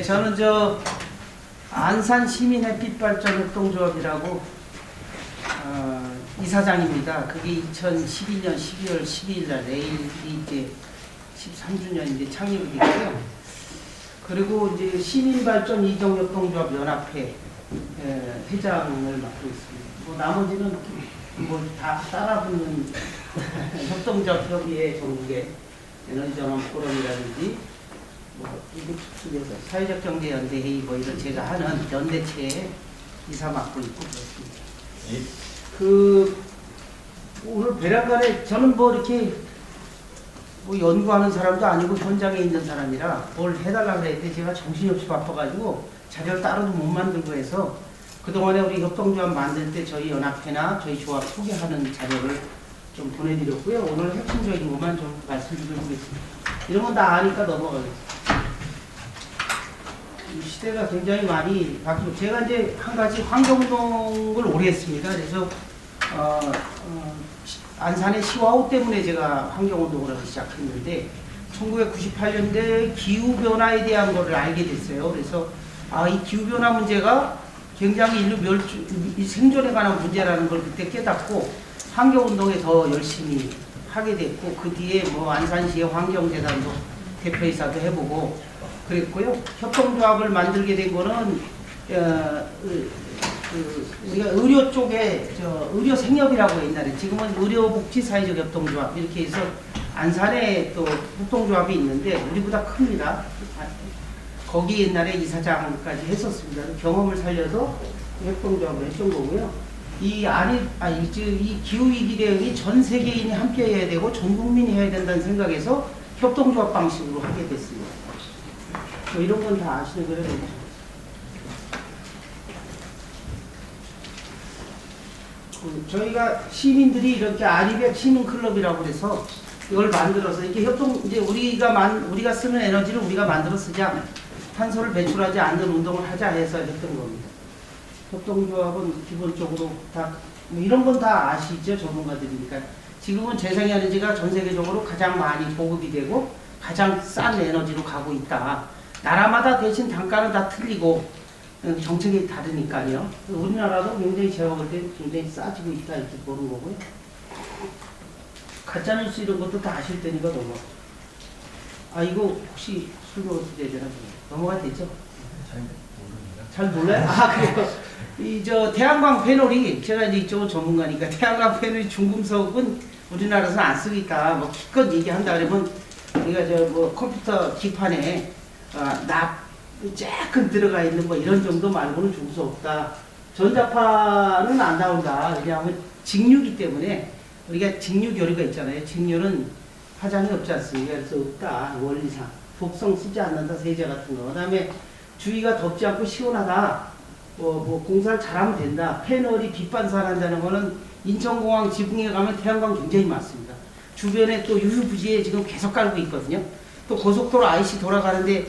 저는 안산 시민 햇빛발전 협동조합이라고 이사장입니다. 그게 2012년 12월 12일 날 내일이 이제 13주년인데 창립이 됐고요. 그리고 이제 시민발전 이정협동조합 연합회 회장을 맡고 있습니다. 뭐 나머지는 뭐 다 따라붙는 협동조합 협의회 전국의 에너지전환 포럼이라든지 뭐 이곳에서 사회적 경제 연대 회의 뭐 이런 제가 하는 연대체에 이사 맡고 있고 그렇습니다. 오늘 베란간에 저는 뭐 이렇게 뭐 연구하는 사람도 아니고 현장에 있는 사람이라 뭘 해달라고 그랬는데 제가 정신없이 바빠가지고 자료를 따로도 못 만들고 해서 그동안에 우리 협동조합 만들 때 저희 연합회나 저희 조합 소개하는 자료를 좀 보내드렸고요. 오늘 핵심적인 것만 좀 말씀드리겠습니다. 이런 건 다 아니까 넘어가겠습니다. 시대가 굉장히 많이 바뀌고 제가 이제 한 가지 환경운동을 오래 했습니다. 그래서 안산의 시와호 때문에 제가 환경운동을 하기 시작했는데 1998년대 기후변화에 대한 것을 알게 됐어요. 그래서 이 기후변화 문제가 굉장히 인류 생존에 관한 문제라는 걸 그때 깨닫고 환경운동에 더 열심히 하게 됐고 그 뒤에 뭐 안산시의 환경재단도 대표이사도 해보고 그랬고요. 협동조합을 만들게 된 거는 우리가 의료 쪽에 의료 생협이라고 옛날에 지금은 의료복지사회적 협동조합 이렇게 해서 안산에 또 협동조합이 있는데 우리보다 큽니다. 거기 옛날에 이사장까지 했었습니다. 경험을 살려서 협동조합을 했던 거고요. 이 기후위기 대응이 전 세계인이 함께 해야 되고 전 국민이 해야 된다는 생각에서 협동조합 방식으로 하게 됐습니다. 뭐 이런 건 다 아시는 거예요. 저희가 시민들이 이렇게 아리백 시민클럽이라고 해서 이걸 만들어서 이렇게 이제 우리가 쓰는 에너지를 우리가 만들어 쓰자 탄소를 배출하지 않는 운동을 하자 해서 했던 겁니다. 협동조합은 기본적으로 뭐 이런 건 다 아시죠? 전문가들이니까. 지금은 재생에너지가 전 세계적으로 가장 많이 보급이 되고 가장 싼 에너지로 가고 있다. 나라마다 대신 단가는 다 틀리고 정책이 다르니까요. 우리나라도 굉장히 제가 볼 때 굉장히 싸지고 있다 이렇게 보는 거고요. 가짜뉴스 이런 것도 다 아실 테니까 이거 혹시 술 먹어도 되잖아. 넘어가도 되죠? 잘 몰라요? 그래요? 태양광 패널이, 제가 이제 이쪽은 전문가니까, 태양광 패널이 중금속은 우리나라에서는 안 쓰고 있다. 뭐, 기껏 얘기한다 그러면, 우리가 컴퓨터 기판에, 조금 들어가 있는 뭐 이런 정도 말고는 중수 없다. 전자파는 안 나온다. 왜냐하면 직류이기 때문에, 우리가 직류 교류가 있잖아요. 직류는 파장이 없지 않습니까? 그래서 없다. 원리상. 독성 쓰지 않는다. 세제 같은 거. 그 다음에 주위가 덥지 않고 시원하다. 공사를 잘하면 된다. 패널이 빛 반사한다는 거는 인천공항 지붕에 가면 태양광 굉장히 많습니다. 주변에 또 유휴부지에 지금 계속 깔고 있거든요. 또 고속도로 IC 돌아가는데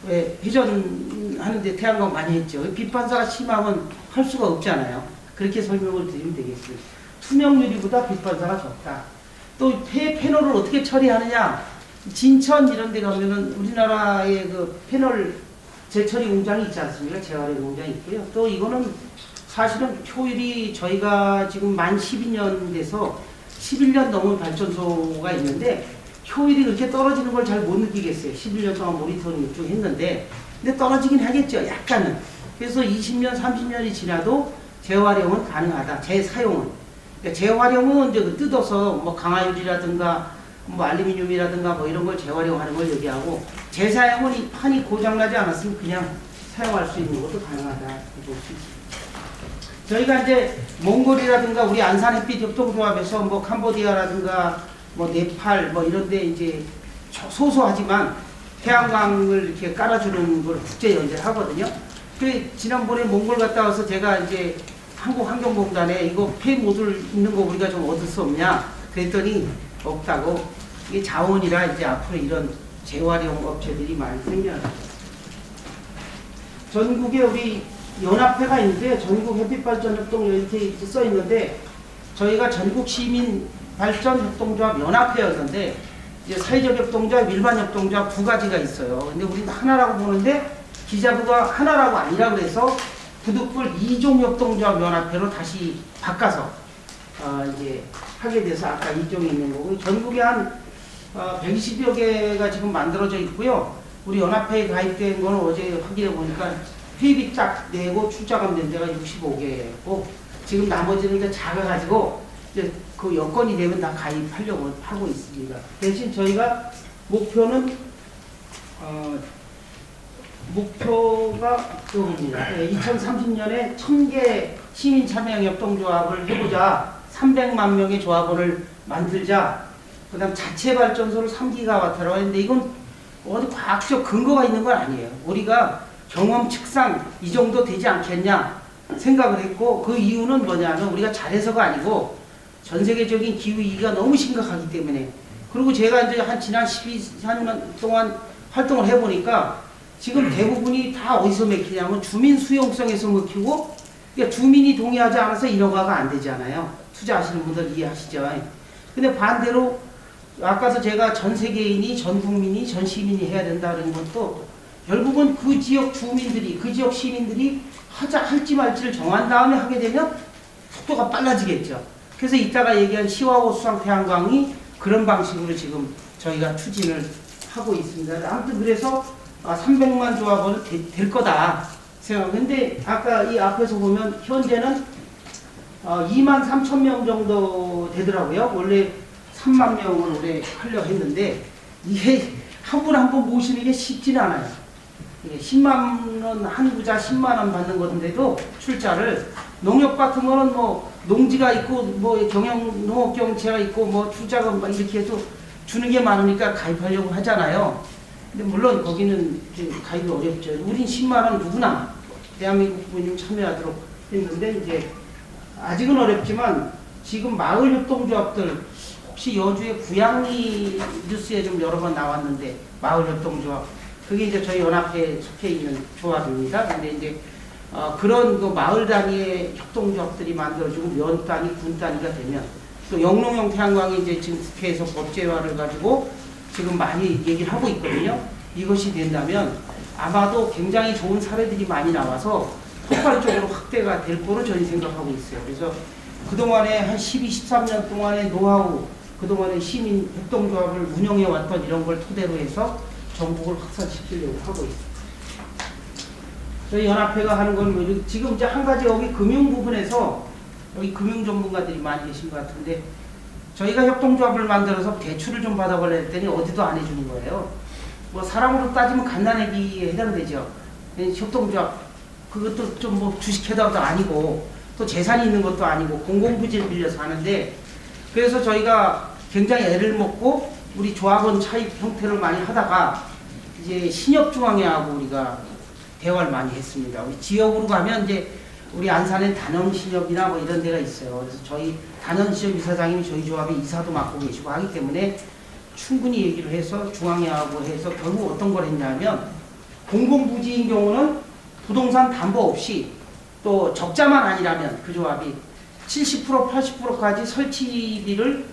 회전하는데 태양광 많이 했죠. 빛 반사가 심하면 할 수가 없잖아요. 그렇게 설명을 드리면 되겠습니다. 투명 유리보다 빛 반사가 적다. 또 패널을 어떻게 처리하느냐? 진천 이런 데 가면은 우리나라의 그 패널 재처리 공장이 있지 않습니까? 재활용 공장이 있고요. 또 이거는 사실은 효율이 저희가 지금 만 12년 돼서 11년 넘은 발전소가 있는데 효율이 그렇게 떨어지는 걸 잘 못 느끼겠어요. 11년 동안 모니터링 쭉 했는데. 근데 떨어지긴 하겠죠. 약간은. 그래서 20년, 30년이 지나도 재활용은 가능하다. 재사용은. 그러니까 재활용은 이제 뜯어서 뭐 강화유리라든가 뭐 알루미늄이라든가 뭐 이런 걸 재활용하는 걸 얘기하고 재사용은 이 판이 고장나지 않았으면 그냥 사용할 수 있는 것도 가능하다. 볼 수 있습니다. 저희가 이제 몽골이라든가 우리 안산햇빛 협동조합에서 뭐 캄보디아라든가 뭐 네팔 뭐 이런 데 이제 소소하지만 태양광을 이렇게 깔아주는 걸 국제 연대를 하거든요. 그 지난번에 몽골 갔다 와서 제가 이제 한국환경공단에 이거 폐모듈 있는 거 우리가 좀 얻을 수 없냐 그랬더니 없다고. 이게 자원이라 이제 앞으로 이런 재활용 업체들이 많이 생겨나요. 전국에 우리 연합회가 있는데 전국 햇빛발전협동 이렇게 써 있는데 저희가 전국 시민 발전협동조합 연합회였는데 이제 사회적 협동조합, 일반 협동조합 두 가지가 있어요. 근데 우리는 하나라고 보는데 기자부가 하나라고 아니라 그래서 부득불 2종 협동조합 연합회로 다시 바꿔서 이제 하게 돼서 아까 이쪽에 있는 거고, 전국에 한 120여 개가 지금 만들어져 있고요. 우리 연합회에 가입된 거는 어제 확인해 보니까 회비 딱 내고 출자금 된 데가 65개고, 지금 나머지는 이제 작아가지고 이제 그 여건이 되면 다 가입하려고 하고 있습니다. 대신 저희가 목표는 목표가 그겁니다. 2030년에 1000개 시민참여 협동조합을 해보자. 300만 명의 조합원을 만들자. 그 다음 자체 발전소를 3기가와트라고 했는데 이건 어디 과학적 근거가 있는 건 아니에요. 우리가 경험 측상 이 정도 되지 않겠냐 생각을 했고, 그 이유는 뭐냐면 우리가 잘해서가 아니고 전 세계적인 기후위기가 너무 심각하기 때문에. 그리고 제가 이제 지난 12년 동안 활동을 해보니까 지금 대부분이 다 어디서 맥히냐면 주민 수용성에서 먹히고, 그러니까 주민이 동의하지 않아서 인허가가 안 되잖아요. 투자하시는 분들 이해하시죠? 근데 반대로 아까서 제가 전 세계인이, 전 국민이, 전 시민이 해야 된다는 것도 결국은 그 지역 주민들이, 그 지역 시민들이 할지 말지를 정한 다음에 하게 되면 속도가 빨라지겠죠. 그래서 이따가 얘기한 시와호 수상 태양광이 그런 방식으로 지금 저희가 추진을 하고 있습니다. 아무튼 그래서 300만 조합원은 될 거다 생각하는데, 아까 이 앞에서 보면 현재는 2만 3천 명 정도 되더라고요. 원래 3만 명을 올해 하려고 했는데 이게 한 분 한 분 모시는 게 쉽지는 않아요. 10만 원 한 구자 10만 원 받는 건데도 출자를, 농협 같은 거는 뭐 농지가 있고 뭐 농업경제가 있고 뭐 출자금 막 이렇게 해서 주는 게 많으니까 가입하려고 하잖아요. 근데 물론 거기는 가입이 어렵죠. 우린 10만 원 누구나 대한민국 국민이 참여하도록 했는데, 이제 아직은 어렵지만 지금 마을 협동조합들, 혹시 여주의 구양리 뉴스에 좀 여러 번 나왔는데 마을 협동조합, 그게 이제 저희 연합회에 속해 있는 조합입니다. 근데 이제 그런 그 마을 단위의 협동조합들이 만들어지고 면 단위, 군 단위가 되면, 또 영농형 태양광이 이제 지금 국회에서 법제화를 가지고 지금 많이 얘기를 하고 있거든요. 이것이 된다면 아마도 굉장히 좋은 사례들이 많이 나와서 폭발적으로 확대가 될 거로 저는 생각하고 있어요. 그래서 그동안에 한 12, 13년 동안의 노하우, 그동안의 시민 협동조합을 운영해 왔던 이런 걸 토대로 해서 전국을 확산시키려고 하고 있습니다. 저희 연합회가 하는 건 지금 이제 한 가지 여기 금융 부분에서, 여기 금융 전문가들이 많이 계신 것 같은데, 저희가 협동조합을 만들어서 대출을 좀 받아보려 했더니 어디도 안 해주는 거예요. 뭐 사람으로 따지면 갓난아기에 해당되죠. 협동조합, 그것도 좀 뭐 주식회사도 아니고 또 재산이 있는 것도 아니고 공공부지를 빌려서 하는데, 그래서 저희가 굉장히 애를 먹고 우리 조합원 차입 형태를 많이 하다가 이제 신협중앙회하고 우리가 대화를 많이 했습니다. 우리 지역으로 가면 이제 우리 안산엔 단원신협이나 뭐 이런 데가 있어요. 그래서 저희 단원신협 이사장님이 저희 조합의 이사도 맡고 계시고 하기 때문에 충분히 얘기를 해서 중앙회하고 해서 결국 어떤 걸 했냐면, 공공부지인 경우는 부동산 담보 없이 또 적자만 아니라면 그 조합이 70% 80%까지 설치비를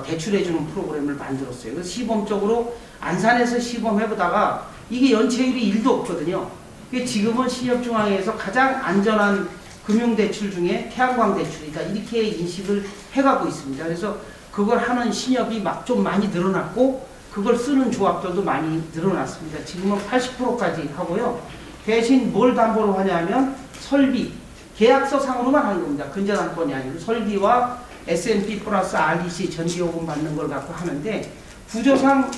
대출해주는 프로그램을 만들었어요. 그래서 시범적으로 안산에서 시범해보다가 이게 연체율이 1도 없거든요. 지금은 신협중앙회에서 가장 안전한 금융대출 중에 태양광 대출이다, 이렇게 인식을 해가고 있습니다. 그래서 그걸 하는 신협이 좀 많이 늘어났고 그걸 쓰는 조합들도 많이 늘어났습니다. 지금은 80%까지 하고요. 대신 뭘 담보로 하냐면 설비, 계약서 상으로만 하는 겁니다. 근저당권이 아니고 설비와 S&P 플러스 RDC 전기요금 받는 걸 갖고 하는데, 구조상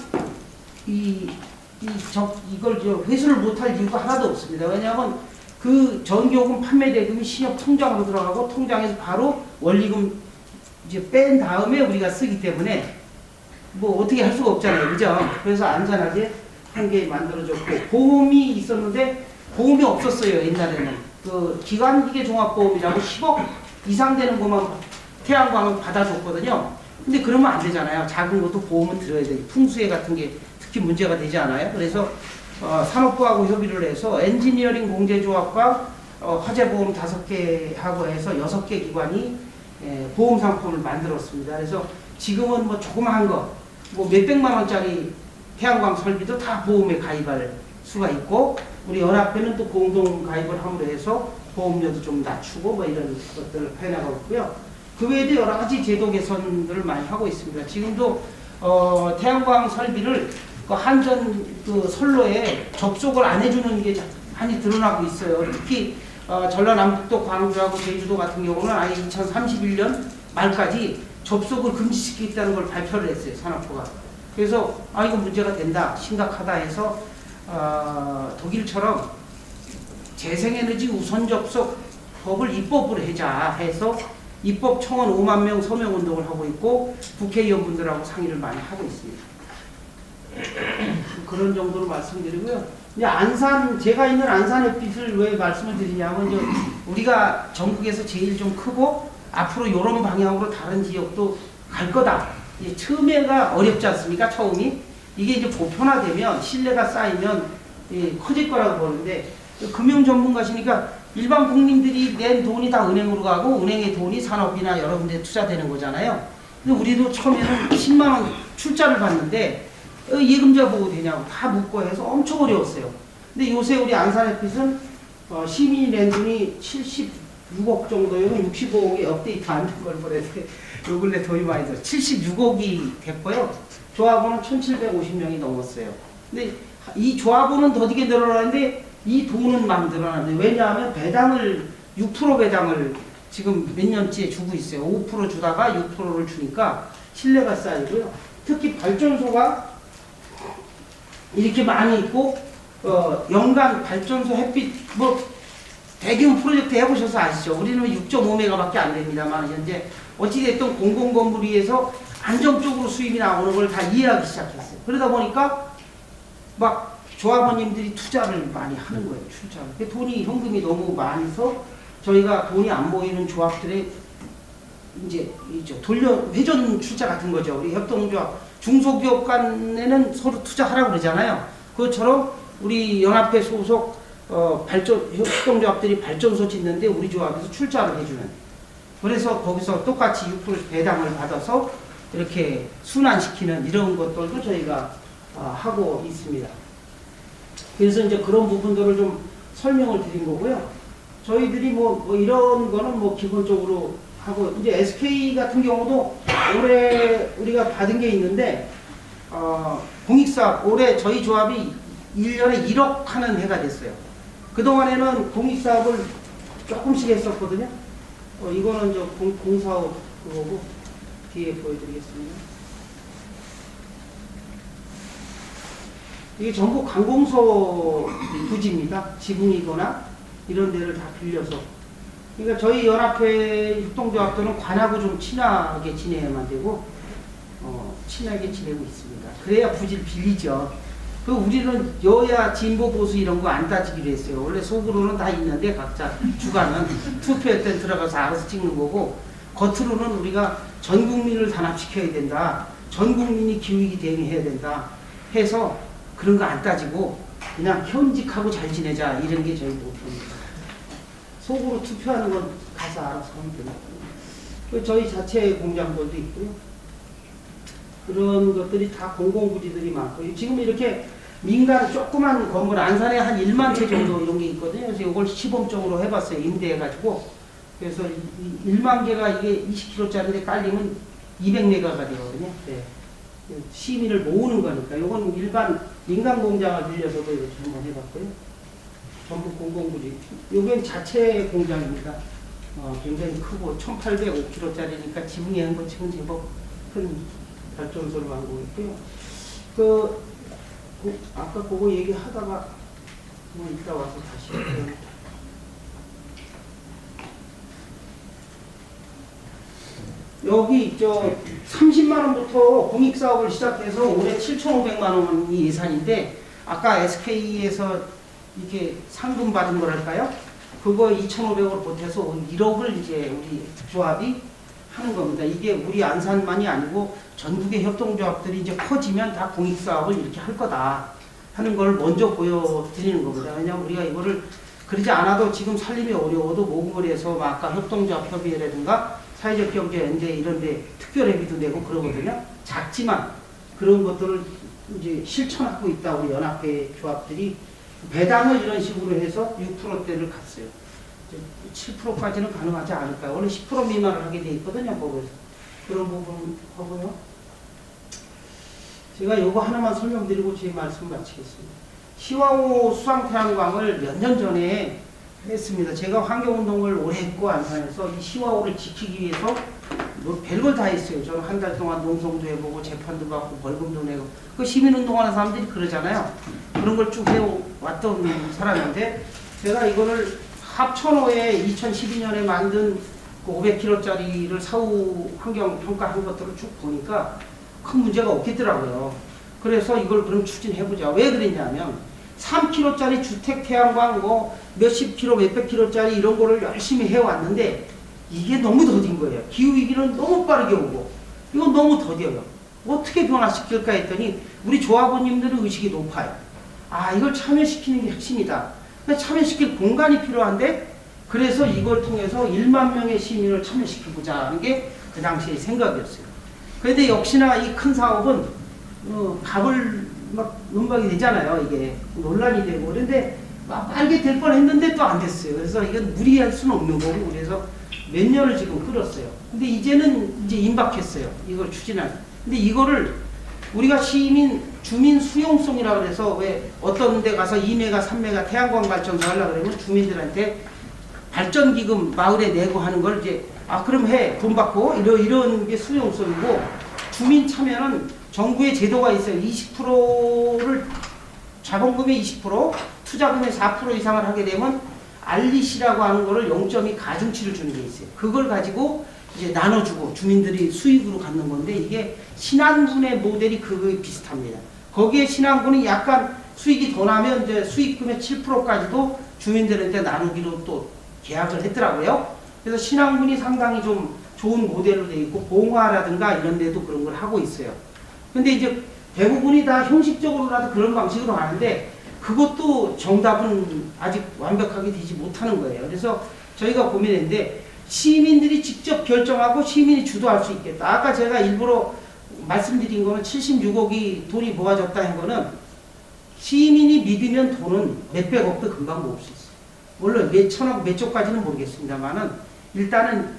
이걸 회수를 못할 이유가 하나도 없습니다. 왜냐하면 그 전기요금 판매 대금이 신협 통장으로 들어가고 통장에서 바로 원리금 이제 뺀 다음에 우리가 쓰기 때문에 뭐 어떻게 할 수가 없잖아요. 그죠? 그래서 안전하게 한 개 만들어졌고, 보험이 있었는데 보험이 없었어요. 옛날에는 그 기관기계 종합보험이라고 10억 이상 되는 것만 태양광을 받아줬거든요. 근데 그러면 안 되잖아요. 작은 것도 보험은 들어야 돼요. 풍수해 같은 게 특히 문제가 되지 않아요. 그래서 산업부하고 협의를 해서 엔지니어링 공제조합과 화재보험 5개하고 해서 6개 기관이 보험 상품을 만들었습니다. 그래서 지금은 뭐 조그마한 거, 뭐 몇백만 원짜리 태양광 설비도 다 보험에 가입할 수가 있고, 우리 연합회는 또 공동 가입을 함으로 해서 보험료도 좀 낮추고 뭐 이런 것들을 해나가고 있고요. 그 외에도 여러 가지 제도 개선들을 많이 하고 있습니다. 지금도 태양광 설비를 그 한전 그 선로에 접속을 안 해주는 게 많이 드러나고 있어요. 특히 전라남북도, 광주하고 제주도 같은 경우는 아예 2031년 말까지 접속을 금지시키겠다는 걸 발표를 했어요, 산업부가. 그래서 이거 문제가 된다, 심각하다 해서 독일처럼 재생에너지 우선 접속 법을 입법으로 하자 해서 입법 청원 5만 명 서명 운동을 하고 있고, 국회의원분들하고 상의를 많이 하고 있습니다. 그런 정도로 말씀드리고요. 이제 안산, 제가 있는 안산 햇빛을 왜 말씀을 드리냐면, 이제 우리가 전국에서 제일 좀 크고 앞으로 이런 방향으로 다른 지역도 갈 거다. 이제 처음에가 어렵지 않습니까? 처음이 이게 이제 보편화되면, 신뢰가 쌓이면 커질 거라고 보는데, 금융 전문가시니까 일반 국민들이 낸 돈이 다 은행으로 가고, 은행의 돈이 산업이나 여러 군데 투자되는 거잖아요. 근데 우리도 처음에는 10만 원 출자를 받는데 예금자 보고 되냐고 다 묻고 해서 엄청 어려웠어요. 근데 요새 우리 안산햇빛은 시민이 낸 돈이 76억 정도요. 65억이 업데이트 안 된 걸 보냈는데 요 근래 돈이 많이 들어 76억이 됐고요. 조합원은 1750명이 넘었어요. 근데 이 조합원은 더디게 늘어나는데 이 돈은 막 늘어나는데, 왜냐하면 배당을 6% 배당을 지금 몇 년째 주고 있어요. 5% 주다가 6%를 주니까 신뢰가 쌓이고요. 특히 발전소가 이렇게 많이 있고, 연간 발전소 햇빛, 뭐, 대규모 프로젝트 해보셔서 아시죠? 우리는 6.5메가밖에 안 됩니다만, 현재 어찌됐든 공공건물 위에서 안정적으로 수입이 나오는 걸 다 이해하기 시작했어요. 그러다 보니까, 막, 조합원님들이 투자를 많이 하는 거예요, 출자를. 돈이, 현금이 너무 많아서, 저희가 돈이 안 모이는 조합들의 이제 회전 출자 같은 거죠. 우리 협동조합, 중소기업 간에는 서로 투자하라고 그러잖아요. 그것처럼 우리 연합회 소속 협동조합들이 발전소 짓는데 우리 조합에서 출자를 해주는. 그래서 거기서 똑같이 6% 배당을 받아서 이렇게 순환시키는 이런 것들도 저희가 하고 있습니다. 그래서 이제 그런 부분들을 좀 설명을 드린 거고요. 저희들이 뭐 이런 거는 뭐 기본적으로 하고, 이제 SK 같은 경우도 올해 우리가 받은 게 있는데, 공익사업, 올해 저희 조합이 1년에 1억 하는 해가 됐어요. 그동안에는 공익사업을 조금씩 했었거든요. 이거는 저 공사업 그거고, 뒤에 보여드리겠습니다. 이게 전부 관공서 부지입니다. 지붕이거나 이런 데를 다 빌려서. 그러니까 저희 연합회 협동조합들은 관하고 좀 친하게 지내야만 되고, 친하게 지내고 있습니다. 그래야 부지를 빌리죠. 그 우리는 여야 진보 보수 이런 거 안 따지기로 했어요. 원래 속으로는 다 있는데 각자 주관은 투표할 때 들어가서 알아서 찍는 거고, 겉으로는 우리가 전 국민을 단합시켜야 된다, 전 국민이 기후위기 대응해야 된다 해서 그런 거 안 따지고 그냥 현직하고 잘 지내자, 이런 게 저희 목표입니다. 속으로 투표하는 건 가서 알아서 하면 됩니다. 저희 자체 공장들도 있고요. 그런 것들이 다 공공부지들이 많고, 지금 이렇게 민간 조그만 건물, 안산에 한 1만 채 정도 이런 게 있거든요. 그래서 이걸 시범적으로 해봤어요. 임대해가지고. 그래서 1만 개가 이게 20kg짜리인데 깔리면 200메가가 되거든요. 네. 시민을 모으는 거니까. 이건 일반 민간 공장을 빌려서도 이렇게 한번 해봤고요. 전부 공공부지. 이건 자체 공장입니다. 굉장히 크고 1805kg짜리니까 지붕에 한 번 치면 제법 큰 발전소를 만들고 있고요. 아까 그거 얘기하다가 이따 와서 다시 할게요. 여기 30만 원부터 공익사업을 시작해서 올해 7,500만 원이 예산인데, 아까 SK에서 이렇게 상금 받은 거랄까요? 그거 2,500으로 보태서 1억을 이제 우리 조합이 하는 겁니다. 이게 우리 안산만이 아니고 전국의 협동조합들이 이제 커지면 다 공익사업을 이렇게 할 거다 하는 걸 먼저 보여드리는 겁니다. 왜냐하면 우리가 이거를 그러지 않아도 지금 살림이 어려워도 모금을 해서 아까 협동조합협의회라든가 사회적경제연대 이런 데 특별회비도 내고 그러거든요. 작지만 그런 것들을 이제 실천하고 있다. 우리 연합회 조합들이 배당을 이런 식으로 해서 6%대를 갔어요. 7%까지는 가능하지 않을까요? 원래 10% 미만을 하게 돼 있거든요, 법에서. 그런 부분 하고요. 제가 요거 하나만 설명드리고 제 말씀 마치겠습니다. 시황호 수상태양광을 몇 년 전에 했습니다. 제가 환경운동을 오래 했고 안산에서 이 시황호를 지키기 위해서 뭐 별걸 다 했어요. 저는 한 달 동안 농성도 해보고 재판도 받고 벌금도 내고 그 시민운동하는 사람들이 그러잖아요. 그런 걸 쭉 해왔던 사람인데 제가 이거를 합천호에 2012년에 만든 그 500kg짜리를 사후 환경 평가한 것들을 쭉 보니까 큰 문제가 없겠더라고요. 그래서 이걸 그럼 추진해보자. 왜 그랬냐면 3kg짜리 주택 태양광 뭐 몇십 킬로 몇백 킬로짜리 이런 거를 열심히 해왔는데 이게 너무 더딘 거예요. 기후위기는 너무 빠르게 오고 이건 너무 더뎌요. 어떻게 변화시킬까 했더니 우리 조합원님들의 의식이 높아요. 아, 이걸 참여시키는 게 핵심이다. 참여시킬 공간이 필요한데 그래서 이걸 통해서 1만 명의 시민을 참여시켜보자 하는 게 그 당시의 생각이었어요. 그런데 역시나 이 큰 사업은 갑을 막 논박이 되잖아요. 이게 논란이 되고 그런데 막 빨게 될 뻔했는데 또 안 됐어요. 그래서 이건 무리할 수는 없는 거고 그래서 몇 년을 지금 끌었어요. 근데 이제는 이제 임박했어요. 이걸 추진할. 근데 이거를 우리가 주민 수용성이라 그래서 왜 어떤 데 가서 2메가, 3메가 태양광 발전소 하려고 그러면 주민들한테 발전기금 마을에 내고 하는 걸 이제 그럼 해. 돈 받고 이런 게 수용성이고 주민 참여는 정부의 제도가 있어요. 20%를 자본금의 20%, 투자금의 4% 이상을 하게 되면 알리시라고 하는 거를 0.2 가중치를 주는 게 있어요. 그걸 가지고 이제 나눠주고 주민들이 수익으로 갖는 건데 이게 신안군의 모델이 그거에 비슷합니다. 거기에 신안군이 약간 수익이 더 나면 이제 수익금의 7%까지도 주민들한테 나누기로 또 계약을 했더라고요. 그래서 신안군이 상당히 좀 좋은 모델로 되어 있고 봉화라든가 이런 데도 그런 걸 하고 있어요. 근데 이제 대부분이 다 형식적으로라도 그런 방식으로 하는데 그것도 정답은 아직 완벽하게 되지 못하는 거예요. 그래서 저희가 고민했는데 시민들이 직접 결정하고 시민이 주도할 수 있겠다. 아까 제가 일부러 말씀드린 거는 76억이 돈이 모아졌다 한 거는 시민이 믿으면 돈은 몇백억도 금방 모을 수 있어요. 물론 몇 천억, 몇 조까지는 모르겠습니다만은 일단은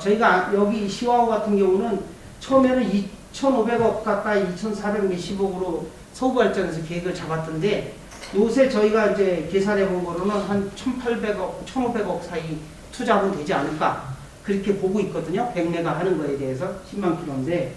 저희가 여기 시와호 같은 경우는 처음에는 2,500억 가까이 2,400 몇십억으로 서구발전에서 계획을 잡았던데 요새 저희가 이제 계산해 본 거로는 한 1,800억, 1,500억 사이 투자하면 되지 않을까 그렇게 보고 있거든요. 100메가 하는 거에 대해서 10만 킬로인데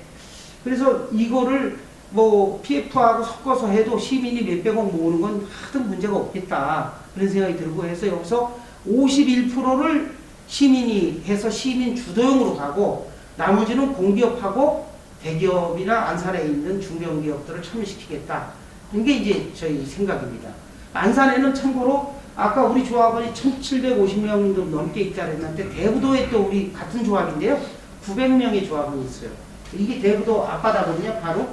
그래서 이거를 뭐 PF하고 섞어서 해도 시민이 몇백억 모으는 건 하등 문제가 없겠다 그런 생각이 들고 해서 여기서 51%를 시민이 해서 시민 주도형으로 가고 나머지는 공기업하고 대기업이나 안산에 있는 중견기업들을 참여시키겠다. 이게 이제 저희 생각입니다. 안산에는 참고로 아까 우리 조합원이 1,750명 넘게 있다 그랬는데 대부도에 또 우리 같은 조합인데요. 900명의 조합원이 있어요. 이게 대부도 앞바다거든요. 바로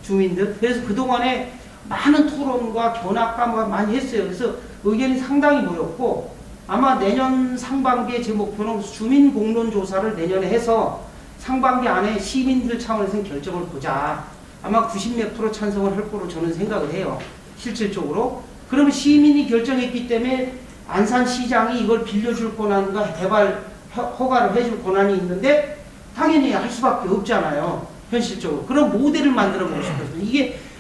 주민들. 그래서 그동안에 많은 토론과 견학과 뭐 많이 했어요. 그래서 의견이 상당히 모였고 아마 내년 상반기에 제 목표는 주민공론조사를 내년에 해서 상반기 안에 시민들 차원에서는 결정을 보자. 아마 90몇 프로 찬성을 할 거로 저는 생각을 해요. 실질적으로. 그러면 시민이 결정했기 때문에 안산시장이 이걸 빌려줄 권한과 개발 허가를 해줄 권한이 있는데 당연히 할 수밖에 없잖아요. 현실적으로. 그런 모델을 만들어 보고 싶거든요.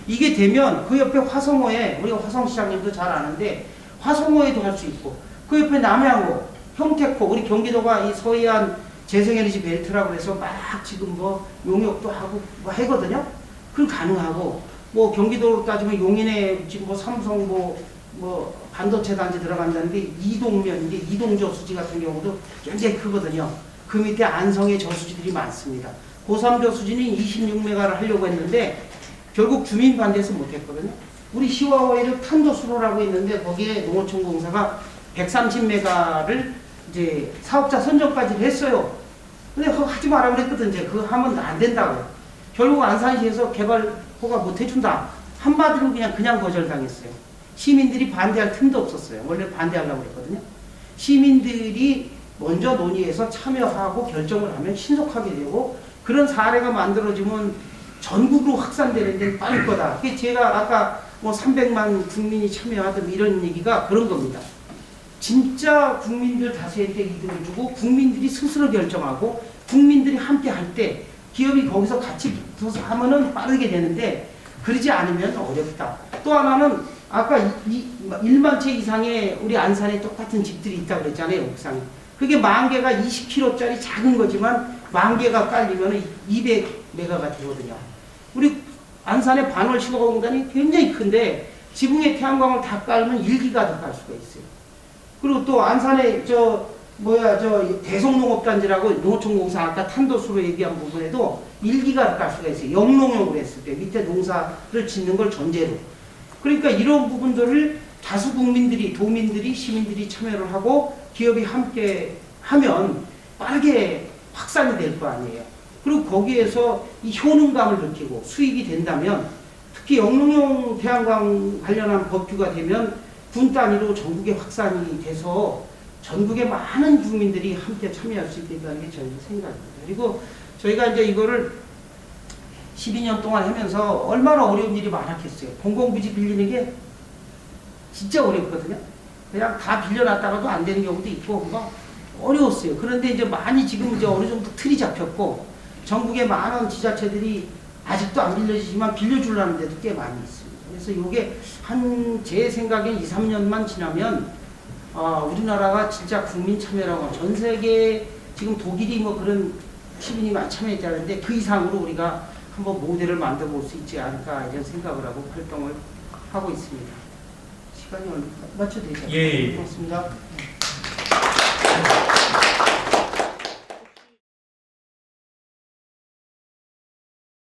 이게 되면 그 옆에 화성호에 우리가 화성시장님도 잘 아는데 화성호에도 할 수 있고 그 옆에 남양호, 평택호 우리 경기도가 이 서해안 재생에너지 벨트라고 해서 막 지금 뭐 용역도 하고 뭐 하거든요. 그건 가능하고 뭐 경기도로 따지면 용인에 지금 뭐 삼성 뭐 반도체 단지 들어간다는 게 이동면 이게 이동저 수지 같은 경우도 굉장히 크거든요. 그 밑에 안성의 저수지들이 많습니다. 고3 저수지는 26메가를 하려고 했는데 결국 주민 반대해서 못했거든요. 우리 시와호에는 탄도수로라고 있는데 거기에 농어촌공사가 130메가를 이제 사업자 선정까지 했어요. 근데 그거 하지 마라 그랬거든. 이제 그거 하면 안 된다고. 결국 안산시에서 개발 허가 못 해준다. 한마디로 그냥 거절당했어요. 시민들이 반대할 틈도 없었어요. 원래 반대하려고 했거든요. 시민들이 먼저 논의해서 참여하고 결정을 하면 신속하게 되고 그런 사례가 만들어지면 전국으로 확산되는 데는 빠를 거다. 제가 아까 뭐 300만 국민이 참여하든 이런 얘기가 그런 겁니다. 진짜 국민들 다수의 때 이득을 주고 국민들이 스스로 결정하고 국민들이 함께 할 때 기업이 거기서 같이 붙어서 하면은 빠르게 되는데 그러지 않으면 어렵다. 또 하나는 아까 1만 채 이상의 우리 안산에 똑같은 집들이 있다고 그랬잖아요. 옥상에. 그게 10,000개가 20kg짜리 작은 거지만 10,000개가 깔리면 200메가가 되거든요. 우리 안산의 반월 시공공단이 굉장히 큰데 지붕에 태양광을 다 깔면 1기가 더 깔 수가 있어요. 그리고 또 안산에 대성농업단지라고 농어촌공사 아까 탄도수로 얘기한 부분에도 1기가 깔 수가 있어요. 영농용을 했을 때 밑에 농사를 짓는 걸 전제로. 그러니까 이런 부분들을 다수 국민들이, 도민들이, 시민들이 참여를 하고 기업이 함께 하면 빠르게 확산이 될 거 아니에요. 그리고 거기에서 이 효능감을 느끼고 수익이 된다면 특히 영농용 태양광 관련한 법규가 되면 군 단위로 전국에 확산이 돼서 전국의 많은 국민들이 함께 참여할 수 있다는 게 저희 생각입니다. 그리고 저희가 이제 이거를 12년 동안 하면서 얼마나 어려운 일이 많았겠어요. 공공부지 빌리는 게 진짜 어렵거든요. 그냥 다 빌려놨다가도 안 되는 경우도 있고, 막 어려웠어요. 그런데 이제 많이 지금 이제 어느 정도 틀이 잡혔고, 전국의 많은 지자체들이 아직도 안 빌려지지만 빌려주려는 데도 꽤 많이 있습니다. 그래서 이게 제 생각엔 2, 3년만 지나면 우리나라가 진짜 국민 참여라고 전 세계 지금 독일이 뭐 그런 시민이 많이 참여했다는데 그 이상으로 우리가 한번 모델을 만들어 볼 수 있지 않을까 이런 생각을 하고 활동을 하고 있습니다. 시간이 얼마 맞춰 되죠? 예. 고맙습니다.